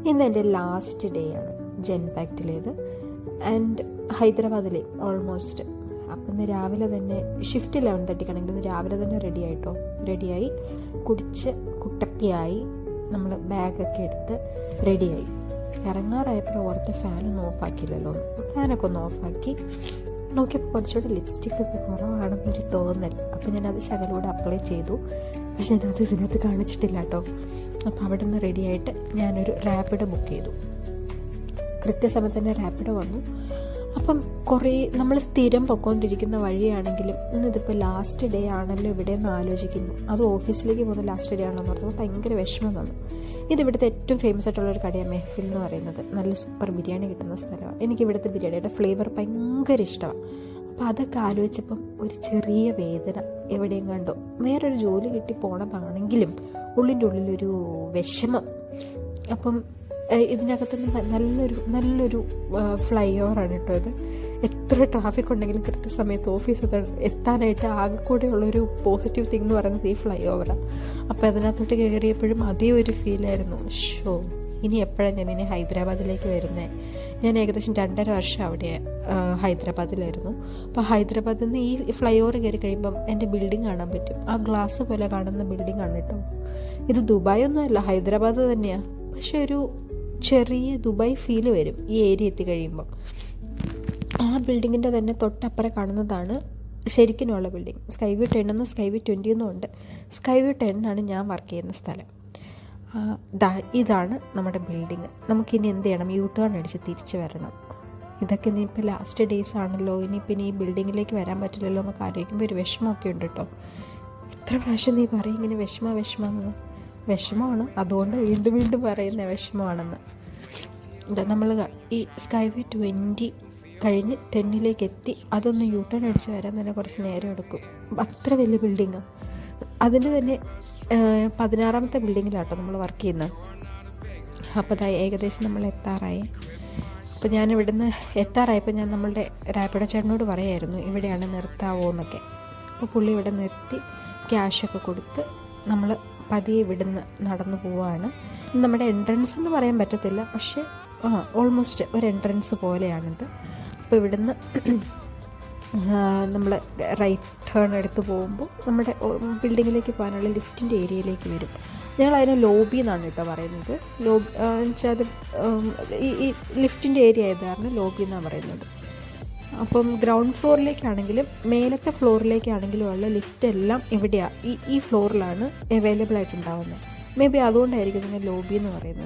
ഇന്ന് എൻ്റെ last day ആണ് ജെൻപാക്റ്റിലേത് ആൻഡ് ഹൈദരാബാദിലെ ഓൾമോസ്റ്റ്. അപ്പം ഇന്ന് രാവിലെ തന്നെ ഷിഫ്റ്റ് 11:30 ഇന്ന് രാവിലെ തന്നെ റെഡിയായി കുടിച്ച് കുട്ടപ്പിയായി നമ്മൾ ബാഗൊക്കെ എടുത്ത് റെഡിയായി ഇറങ്ങാറായപ്പോൾ ഓർത്ത് ഫാനൊന്നും ഓഫാക്കിയില്ലല്ലോ. ഫാനൊക്കെ ഒന്ന് ഓഫാക്കി നോക്കിയപ്പോൾ കുറച്ചുകൂടെ ലിപ്സ്റ്റിക്കൊക്കെ കുറവാണെന്നൊരു തോന്നൽ. അപ്പോൾ ഞാനത് ശകലൂടെ അപ്ലൈ ചെയ്തു. പക്ഷെ ഞാനത് ഇതിനകത്ത് കാണിച്ചിട്ടില്ല കേട്ടോ. അപ്പോൾ അവിടെ നിന്ന് റെഡിയായിട്ട് ഞാനൊരു റാപ്പിഡോ ബുക്ക് ചെയ്തു. കൃത്യസമയത്ത് തന്നെ റാപ്പിഡോ വന്നു. അപ്പം കുറേ നമ്മൾ സ്ഥിരം പൊയ്ക്കൊണ്ടിരിക്കുന്ന വഴിയാണെങ്കിലും ഇന്നിതിപ്പോൾ ലാസ്റ്റ് ഡേ ആണല്ലോ ഇവിടെ നിന്ന് ആലോചിക്കുന്നു. അത് ഓഫീസിലേക്ക് പോകുന്ന ലാസ്റ്റ് ഡേ ആണല്ലോ എന്ന് പറഞ്ഞപ്പോൾ ഭയങ്കര വിഷമം വന്നു. ഇതിവിടുത്തെ ഏറ്റവും ഫേമസ് ആയിട്ടുള്ളൊരു കടയാണ് മെഹഫിൽ എന്ന് പറയുന്നത്. നല്ല സൂപ്പർ ബിരിയാണി കിട്ടുന്ന സ്ഥലമാണ്. എനിക്കിവിടുത്തെ ബിരിയാണിയുടെ ഫ്ലേവർ ഭയങ്കര ഇഷ്ടമാണ്. അപ്പോൾ അതൊക്കെ ആലോചിച്ചപ്പം ഒരു ചെറിയ വേദന. എവിടെയും കണ്ടോ വേറൊരു ജോലി കിട്ടി പോണതാണെങ്കിലും ഉള്ളിൻ്റെ ഉള്ളിലൊരു വിഷമം. അപ്പം ഇതിനകത്ത് നല്ലൊരു ഫ്ലൈ ഓവറാണ് കേട്ടോ ഇത്. എത്ര ട്രാഫിക് ഉണ്ടെങ്കിലും കൃത്യസമയത്ത് ഓഫീസ് എത്താനായിട്ട് ആകെ കൂടെ ഉള്ളൊരു പോസിറ്റീവ് തിങ് എന്ന് പറയുന്നത് ഈ ഫ്ലൈ ഓവറാണ്. അപ്പോൾ അതിനകത്തോട്ട് കയറിയപ്പോഴും അതേ ഒരു ഫീലായിരുന്നു. ഇനി എപ്പോഴാണ് ഞാനിനി ഹൈദരാബാദിലേക്ക് വരുന്നത്? ഞാൻ ഏകദേശം 2.5 വർഷം അവിടെ ഹൈദരാബാദിലായിരുന്നു. അപ്പോൾ ഹൈദരാബാദിൽ നിന്ന് ഈ ഫ്ലൈ ഓവർ കയറി കഴിയുമ്പം എൻ്റെ ബിൽഡിംഗ് കാണാൻ പറ്റും. ആ ഗ്ലാസ് പോലെ കാണുന്ന ബിൽഡിംഗ് ആണ് കേട്ടോ. ഇത് ദുബായ് ഒന്നുമല്ല, ഹൈദരാബാദ് തന്നെയാണ്. പക്ഷെ ഒരു ചെറിയ ദുബായ് ഫീല് വരും ഈ ഏരിയ എത്തി കഴിയുമ്പോൾ. ആ ബിൽഡിങ്ങിൻ്റെ തന്നെ തൊട്ടപ്പുറം കാണുന്നതാണ് ശരിക്കുമുള്ള ബിൽഡിംഗ്. സ്കൈ വ്യൂ 10 എന്നും സ്കൈ വ്യൂ 20 എന്നും ഉണ്ട്. സ്കൈ വ്യൂ 10 ആണ് ഞാൻ വർക്ക് ചെയ്യുന്ന സ്ഥലം. ഇതാണ് നമ്മുടെ ബിൽഡിങ്. നമുക്കിനി എന്ത് ചെയ്യണം? U-turn അടിച്ച് തിരിച്ച് വരണം. ഇതൊക്കെ ഇനിയിപ്പോൾ ലാസ്റ്റ് ഡേയ്സ് ആണല്ലോ, ഇനിയിപ്പോൾ ഈ ബിൽഡിങ്ങിലേക്ക് വരാൻ പറ്റില്ലല്ലോ എന്നൊക്കെ ആലോചിക്കുമ്പോൾ ഒരു വിഷമമൊക്കെ ഉണ്ട് കേട്ടോ. എത്ര പ്രാവശ്യം നീ പറയും ഇങ്ങനെ വിഷമമെന്ന്? വിഷമമാണ്, അതുകൊണ്ട് വീണ്ടും പറയുന്ന വിഷമമാണെന്ന്. നമ്മൾ ഈ സ്കൈ വ്യൂ 20 കഴിഞ്ഞ് 10ലേക്ക് എത്തി അതൊന്ന് U-turn അടിച്ച് വരാൻ തന്നെ കുറച്ച് നേരം എടുക്കും. അത്ര വലിയ ബിൽഡിങ്ങാണ്. അതിൻ്റെ തന്നെ 16ാമത്തെ ബിൽഡിങ്ങിലാട്ടോ നമ്മൾ വർക്ക് ചെയ്യുന്നത്. അപ്പോൾ ഏകദേശം നമ്മൾ എത്താറായി. അപ്പോൾ ഞാൻ ഇവിടുന്ന് എത്താറായപ്പോൾ ഞാൻ നമ്മളുടെ റാപ്പിഡോ ചേട്ടനോട് പറയായിരുന്നു ഇവിടെയാണ് നിർത്താവോ എന്നൊക്കെ. അപ്പോൾ പുള്ളി ഇവിടെ നിർത്തി ക്യാഷൊക്കെ കൊടുത്ത് നമ്മൾ പതിയെ ഇവിടുന്ന് നടന്നു പോവുകയാണ്. നമ്മുടെ എൻട്രൻസ് എന്ന് പറയാൻ പറ്റത്തില്ല, പക്ഷേ ഓൾമോസ്റ്റ് ഒരു എൻട്രൻസ് പോലെയാണിത്. അപ്പോൾ ഇവിടുന്ന് നമ്മൾ റൈറ്റ് ടേൺ എടുത്ത് പോകുമ്പോൾ നമ്മുടെ ബിൽഡിങ്ങിലേക്ക് പോകാനുള്ള ലിഫ്റ്റിൻ്റെ ഏരിയയിലേക്ക് വരും. ഞങ്ങൾ അതിനെ ലോബി എന്നാണ് കേട്ടോ പറയുന്നത്. ലോബി വെച്ചാൽ അത് ഈ ലിഫ്റ്റിൻ്റെ ഏരിയ ആയത് കാരണം ലോബി എന്നാണ് പറയുന്നത്. അപ്പം ഗ്രൗണ്ട് ഫ്ലോറിലേക്കാണെങ്കിലും മേലത്തെ ഫ്ലോറിലേക്കാണെങ്കിലും ഉള്ള ലിഫ്റ്റ് എല്ലാം ഇവിടെയാണ്, ഈ ഫ്ലോറിലാണ് അവൈലബിൾ ആയിട്ടുണ്ടാവുന്നത്. മേ ബി അതുകൊണ്ടായിരിക്കും ഇതിനെ ലോബി എന്ന് പറയുന്നത്.